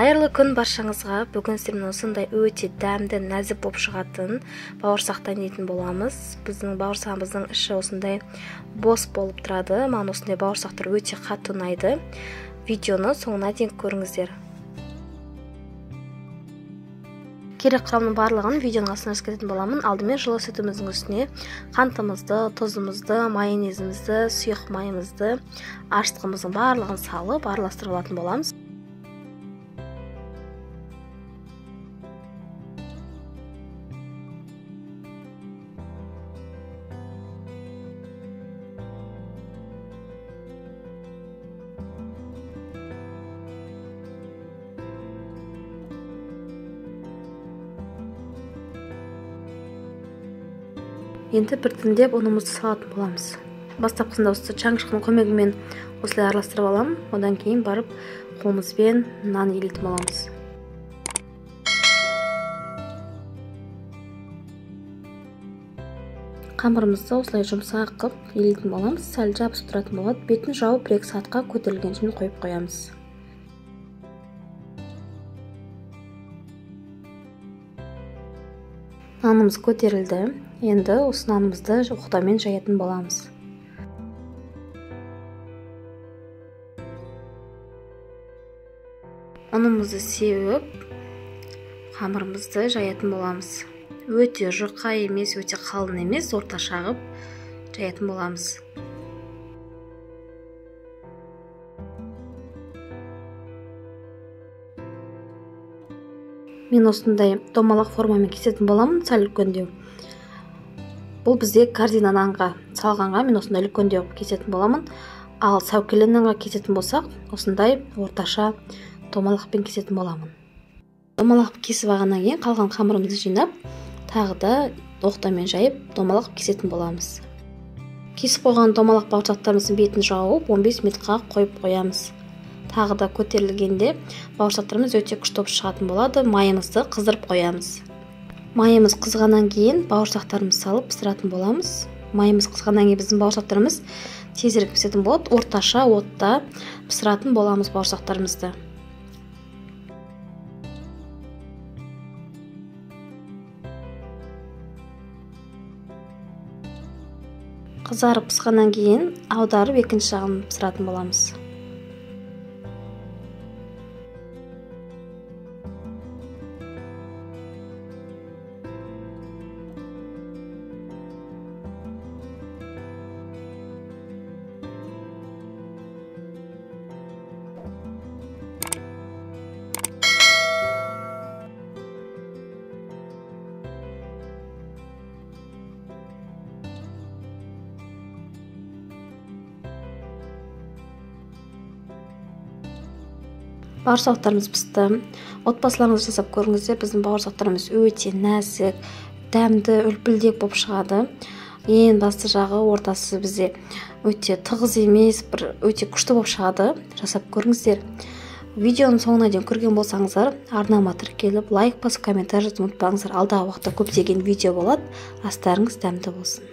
Қайырлы күн баршаңызға. Бүгін сіздермен осындай өте дәмді, нәзік болып шығатын бауырсақтан жейтін боламыз. Біздің бауырсағымыздың іші осындай бос болып тұрады. Маған осындай бауырсақтар өте қатты ұнайды. Видеоны соңына дейін көріңіздер. Керек құрамның барлығын видеоның астына жазып боламын. Алдымен жылы сүтіміздің үстіне қантымызды, тұзымызды, майонезімізді, сұйық майымызды, ашытқымыздың барлығын салып араластырып алатын боламыз. Енді біртіндеп ұнымызды салатын боламыз. Бастапқысында осы шаңғышқының көмегімен осылай араластырып аламын. Одан кейін барып қолымызбен нан елейтін боламыз. Қамырымызды осылай жұмсақ қылып елейтін боламыз. Сәл жабысып тұратын болады. Бетін жауып 1-2 сағатқа көтерілгенше қойып қоямыз. Нанымыз көтерілді. Енді осы нанымызды оқытамен жаятын боламыз. Ұнымызды сеуіп, қамырымызды жаятын боламыз. Өте жұқа емес, өте қалың емес, орташа ғып жаятын боламыз. Мен осындай домалақ формамен кесетін боламын, сәл үлкендеу. Бұл бізде кардина нанға салғанға мен осындай үлкендеу кесетін боламын. Ал сәукеле нанға кесетін болсақ, осындай орташа домалақпен кесетін боламын. Домалақ кесіп алғаннан кейін қалған қамырымызды жинап, тағы да оқтамен жайып, домалақ кесетін боламыз. Кесіп қойған домалақ бауырсақтарымыздың бетін жауып, 15 минутқа қойып қоямыз. Тағы да көтерілгенде бауырсақтарымыз өте күшті болып шығатын болады. Майымызды қыздырып қоямыз. Майымыз қызғаннан кейін бауырсақтарымызды салып пісіретін боламыз. Майымыз қызғаннан кейін біздің бауырсақтарымыз тезірек пісетін болады. Орташа отта пісіретін боламыз бауырсақтарымызды. Қызарып пісқаннан кейін аударып екінші жағын пісіретін боламыз. Бауырсақтарымыз пісті. Отбасыларыңыз жасап көріңіздер. Біздің бауырсақтарымыз өте нәзік, дәмді, үлпілдек болып шығады. Ең басты жағы ортасы бізде өте тығыз емес, өте күшті болып шығады. Жасап көріңіздер. Видеоның соңына дейін көрген болсаңыздар, арнама тіркеліп, лайк басып, комментарий жазуды ұмытпаңыздар. Алдағы уақытта көптеген видео болады. Астарыңыз дәмді болсын.